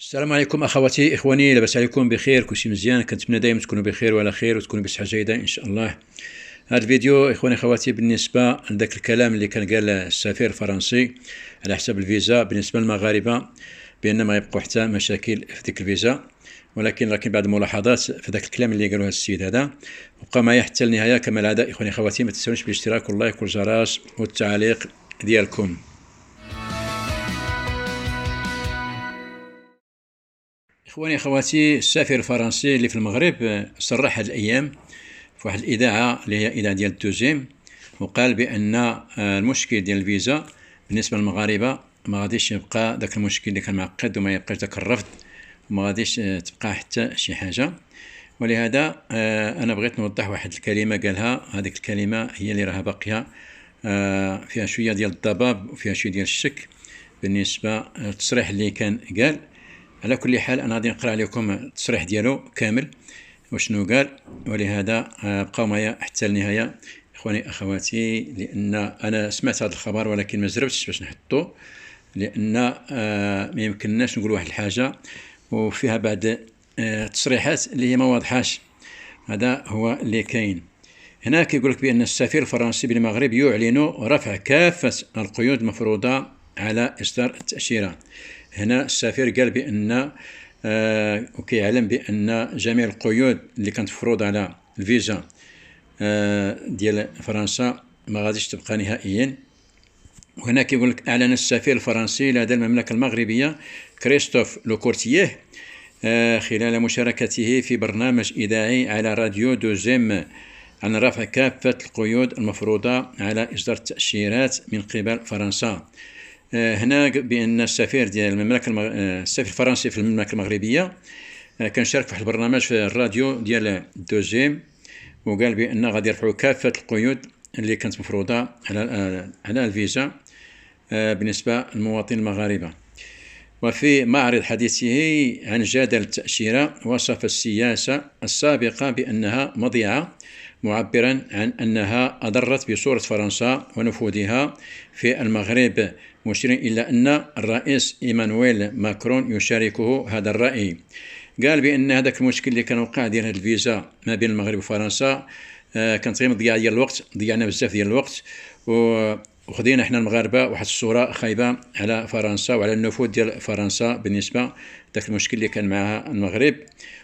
السلام عليكم اخواتي اخواني، لاباس عليكم بخير؟ كلشي مزيان؟ كنتمنى دائما تكونوا بخير وعلى خير وتكونوا بصحه جيده ان شاء الله. هذا الفيديو اخواني اخواتي بالنسبه لذاك الكلام اللي كان قال السفير الفرنسي على حساب الفيزا بالنسبه للمغاربه، بان ما يبقوا حتى مشاكل في ديك الفيزا، ولكن بعض الملاحظات في ذاك الكلام اللي قالوه السيد هذا. وبقى معايا حتى النهايه كما العاده اخواني اخواتي، ما تنسونيش بالاشتراك واللايك والجرس والتعليق ديالكم. إخواني أخواتي، السفير الفرنسي اللي في المغرب صرح هذه الأيام في واحد الإذاعة اللي هي إذاعة ديال الدوزيم، وقال بأن المشكل ديال الفيزا بالنسبة للمغاربة ما غاديش يبقى داك المشكل اللي كان معقد، وما يبقاش داك الرفض، وما غاديش تبقى حتى شي حاجة. ولهذا أنا بغيت نوضح واحد الكلمة قالها. هذيك الكلمة هي اللي راها باقية فيها شوية ديال الضباب وفيها شوية ديال الشك بالنسبة للتصريح اللي كان قال. على كل حال أنا غادي نقرأ عليكم التصريح ديالو كامل وشنو قال، ولهذا بقاو معايا حتى النهاية إخواني أخواتي، لأن أنا سمعت هذا الخبر ولكن ما جربتش باش نحطو، لأن ما يمكنناش نقول واحد الحاجة وفيها بعض التصريحات اللي هي ما واضحاش. هذا هو اللي كاين هنا. كيقول لك بأن السفير الفرنسي بالمغرب يعلن رفع كافة القيود المفروضة على إصدار التأشيرة. هنا السفير قال بأن وكيعلم بأن جميع القيود اللي كانت مفروضة على الفيزا ديال فرنسا ما غاديش تبقى نهائيا. وهنا كيقول لك أعلن السفير الفرنسي لدى المملكة المغربية كريستوف لوكورتيه خلال مشاركته في برنامج إذاعي على راديو دوزيم عن رفع كافة القيود المفروضة على إصدار التأشيرات من قبل فرنسا. هنا بأن السفير ديال السفير الفرنسي في المملكة المغربية كان شارك في واحد البرنامج في الراديو ديال الدوزيم، وقال بأن غادي يرفعوا كافة القيود اللي كانت مفروضة على الفيزا بالنسبة للمواطنين المغاربة. وفي معرض حديثه عن جدل التأشيرة وصف السياسة السابقة بأنها مضيعة، معبرا عن أنها أضرت بصورة فرنسا ونفوذها في المغرب، مشيرا إلى أن الرئيس إيمانويل ماكرون يشاركه هذا الرأي. قال بأن هذاك المشكل اللي كان وقع ديال هذه الفيزا ما بين المغرب وفرنسا كانت غير مضيعة ديال الوقت، ضيعنا بزاف ديال الوقت، وخدينا احنا المغاربه واحد الصوره خايبه على فرنسا وعلى النفوذ ديال فرنسا بالنسبه ذاك المشكل اللي كان معها المغرب،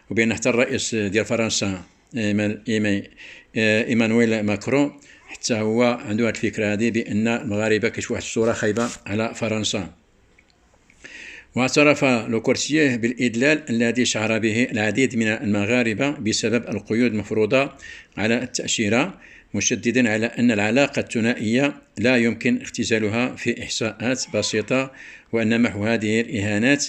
وبان حتى الرئيس ديال فرنسا ايمانويل ماكرون حتى هو عنده هذه الفكره هذه بان المغاربه كيشوفوا واحد الصوره خايبه على فرنسا. واعترف لوكورتيه بالإدلال الذي شعر به العديد من المغاربة بسبب القيود المفروضة على التأشيرة، مشددا على أن العلاقة الثنائية لا يمكن اختزالها في إحصاءات بسيطة، وأن محو هذه الإهانات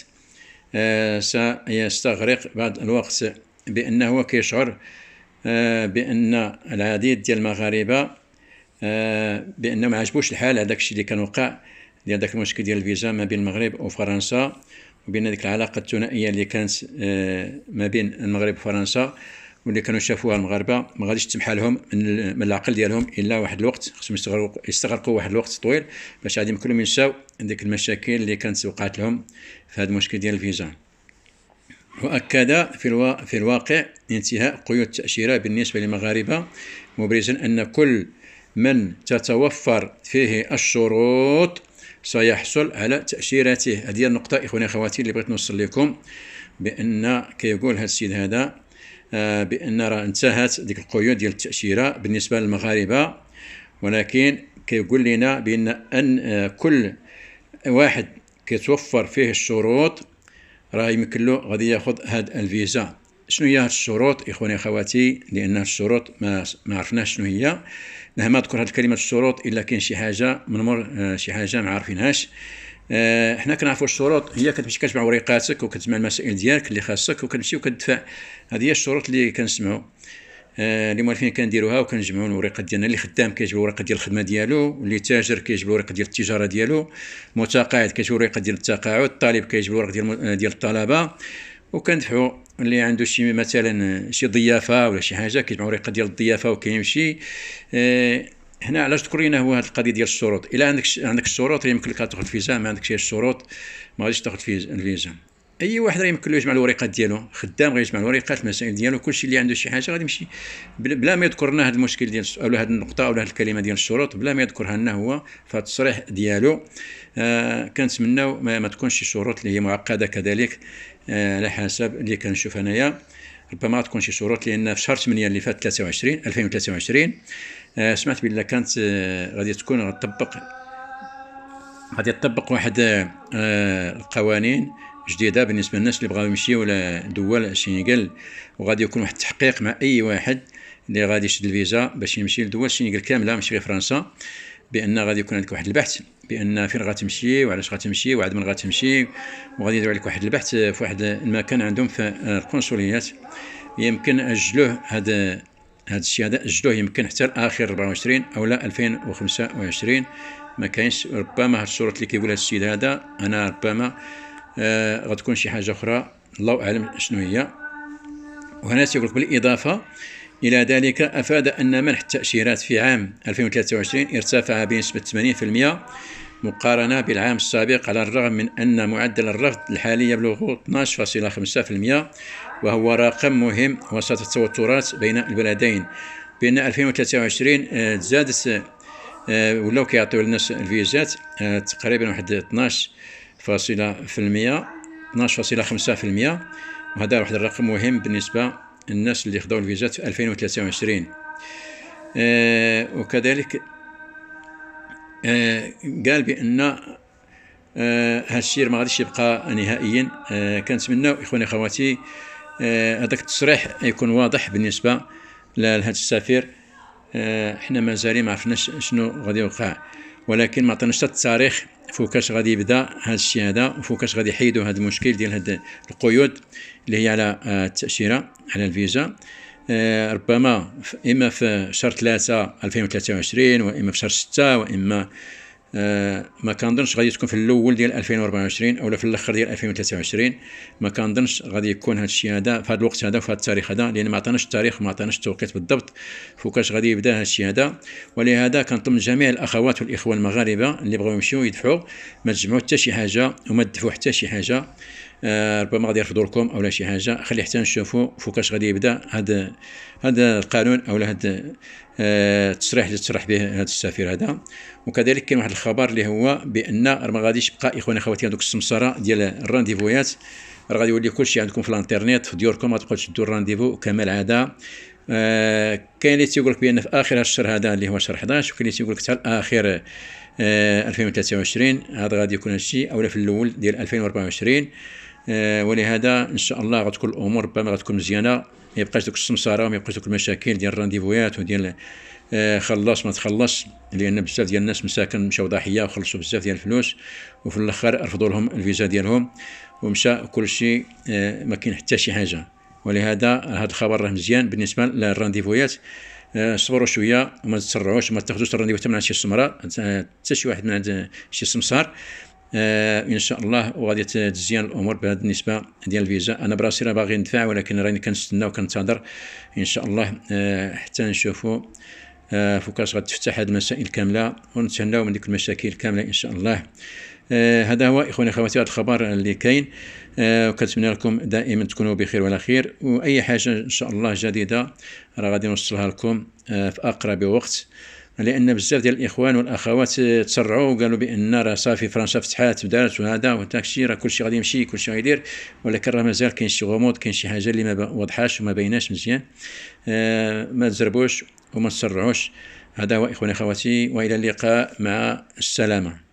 سيستغرق بعض الوقت. بأنه كيشعر بأن العديد ديال المغاربة بأنه ما عجبوش الحال هذاك الشيء اللي كان وقع ديال داك المشكل ديال الفيزا ما بين المغرب وفرنسا، وبين ديك العلاقه الثنائيه اللي كانت ما بين المغرب وفرنسا، واللي كانوا شافوها المغاربه ما غاديش تسمح لهم من العقل ديالهم الا واحد الوقت، خصهم يستغرقوا واحد الوقت طويل باش غادي يمكنوا ينساو ديك المشاكل اللي كانت وقعت لهم في هذا المشكل ديال الفيزا. وأكد في الواقع انتهاء قيود التأشيرة بالنسبة للمغاربة، مبرزا أن كل من تتوفر فيه الشروط سيحصل على تأشيرته. هذه النقطة إخواني أخواتي اللي بغيت نوصل لكم، بأن كيقول هذا السيد هذا بأن راه انتهت ديك القيود ديال التأشيرة بالنسبة للمغاربة، ولكن كيقول لنا بأن كل واحد كيتوفر فيه الشروط راه يمكن له غادي ياخذ هاد الفيزا. شنو هي هاد الشروط إخواني أخواتي؟ لأن الشروط ما عرفناش شنو هي. مهما ذكر هاد الكلمة الشروط إلا كاين شي حاجة من مور شي حاجة ما عارفينهاش. حنا كنعرفوا الشروط هي كتمشي كتجمع وريقاتك وكتجمع المسائل ديالك اللي خاصك وكتمشي وكتدفع. هذه هي الشروط اللي كنسمعوا اللي موالفين كنديروها وكنجمعوا الوريقات ديالنا. اللي خدام كيجيب الورقه ديال الخدمه ديالو، واللي تاجر كيجيب الورقه ديال التجاره ديالو، متقاعد كيجيب الورقه ديال التقاعد، الطالب كيجيب الورقه ديال الطلبه، وكندفعوا. اللي عنده شي مثلا شي ضيافه ولا شي حاجه كيجمع ورقه ديال الضيافه وكيمشي. هنا علاش ذكر لنا هو هذه القضيه ديال الشروط. الا عندك الشروط يمكن لك تاخذ فيزا، ما عندكش الشروط ما غاديش تاخذ الفيزا. اي واحد راه يمكن له يجمع الوريقات ديالو، خدام غيجمع الوريقات المسائل ديالو، كلشي اللي عنده شي حاجه غادي يمشي بلا ما يذكر لنا هذا المشكل ديال ولا هذه النقطه ولا هذه الكلمه ديال الشروط، بلا ما يذكرها لنا هو في هذا التصريح ديالو. كنتمناو ما تكونش شي شروط اللي هي معقده كذلك، على حسب اللي كنشوف انايا. ربما تكون شي شروط، لان في شهر 8 اللي فات 2023 سمعت بان كانت غادي تكون غادي تطبق واحد القوانين جديده بالنسبه للناس اللي بغاو يمشيو لدول السنغال، وغادي يكون واحد التحقيق مع اي واحد اللي غادي يشد الفيزا باش يمشي لدول السنغال كامله ماشي غير فرنسا، بان غادي يكون عندك واحد البحث بان فين غتمشي وعلاش غتمشي وعاد من غتمشي، وغادي يديروا عليك واحد البحث في واحد المكان عندهم في القنصليات. يمكن اجلوه هذا الشيء هذا اجلوه يمكن حتى لاخر 24 او لا 2025. ما كاينش ربما هاد الشروط اللي كيقول هاد السيد هذا، انا ربما غتكون شي حاجه اخرى الله اعلم شنو هي. وهنا تيقول لك بالاضافه الى ذلك افاد ان منح التاشيرات في عام 2023 ارتفع بنسبه 80% مقارنه بالعام السابق، على الرغم من ان معدل الرفض الحالي يبلغ 12.5%، وهو رقم مهم وسط التوترات بين البلدين، بان 2023 تزادت ولاو كيعطيو الناس الفيزات تقريبا واحد 12.5%، وهذا واحد الرقم مهم بالنسبه للناس اللي خداو الفيزات في 2023. وكذلك قال بان هذا الشيء ما غاديش يبقى نهائيا. كنتمناو اخواني اخواتي هذاك التصريح يكون واضح بالنسبه لهذا السفير. حنا مازال ما عرفناش شنو غادي يوقع، ولكن ما عطيناش التاريخ فوقاش غادي يبدا هذا الشيء هذا، وفوقاش غادي يحيدوا هذا المشكل ديال هذه القيود اللي هي على التاشيره على الفيزا. ربما اما في شهر 3 2023 واما في شهر 6 واما ما كنظنش غادي تكون في الاول ديال 2024 اولا في الاخر ديال 2023. ما كنظنش غادي يكون هذا الشيء هذا في هذا الوقت هذا وفي هذا التاريخ هذا، لان ما عطاناش التاريخ وما عطاناش التوقيت بالضبط فوقاش غادي يبدا هذا الشيء هذا. ولهذا كنطلب من جميع الاخوات والاخوه المغاربه اللي بغاو يمشيو يدفعوا ما تجمعوا حتى شي حاجه وما تدفعوا حتى شي حاجه. ربما غادي يرفضوا لكم اولا شي حاجه، خلي حتى نشوفوا فوقاش غادي يبدا هذا القانون اولا هذا التصريح اللي تصرح به هذا السفير هذا. وكذلك كاين واحد الخبر اللي هو بان ما غاديش يبقى اخواني اخواتي هذوك السمساره ديال الرانديفويات، راه غادي يولي كلشي عندكم في الانترنت في ديوركم، ما تبقاوش تدوا الرانديفو كما العاده. كاين اللي تيقول لك بان في اخر هذا الشهر هذا اللي هو شهر 11، وكاين اللي تيقول لك حتى اخر 2023 هذا غادي يكون هادشي اولا في الاول ديال 2024. ولهذا ان شاء الله غتكون الامور ربما غتكون مزيانه، ما يبقاش دوك السمساره وما يبقاش دوك المشاكل ديال الرانديفويات وديال خلص ما تخلص، لان بزاف ديال الناس مساكن مشاو ضحيه وخلصوا بزاف ديال الفلوس وفي الاخر رفضوا لهم الفيزا ديالهم ومشى كل شيء ما كاين حتى شي حاجه. ولهذا هذا الخبر راه مزيان بالنسبه للرانديفويات. صبروا شويه وما تسرعوش وما تاخذوش الرانديفو حتى من عند شي سمره حتى شي واحد من عند شي سمسار. ان شاء الله وغادي تزيان الامور بهذه النسبه ديال الفيزا. انا براسي راه باغي ندفع، ولكن راني كنستنى وكنتظر ان شاء الله حتى نشوفوا فوقاش غتفتح هذه المسائل كامله ونتهناو من ديك المشاكل كامله ان شاء الله. هذا هو اخواني اخواتي هذا الخبر اللي كاين، وكنتمنى لكم دائما تكونوا بخير وعلى خير، واي حاجه ان شاء الله جديده راه غادي نوصلها لكم في اقرب وقت، لان بزاف ديال الاخوان والاخوات تسرعوا وقالوا بان راه صافي فرنسا فتحات ودارت وهذا وداك الشيء راه كلشي غادي يمشي كلشي غيدير، ولكن راه مازال كاين شي غموض، كاين شي حاجه اللي ما واضحاش وما بايناش مزيان. ما تزربوش وما تسرعوش. هذا هو اخواني اخواتي، والى اللقاء مع السلامه.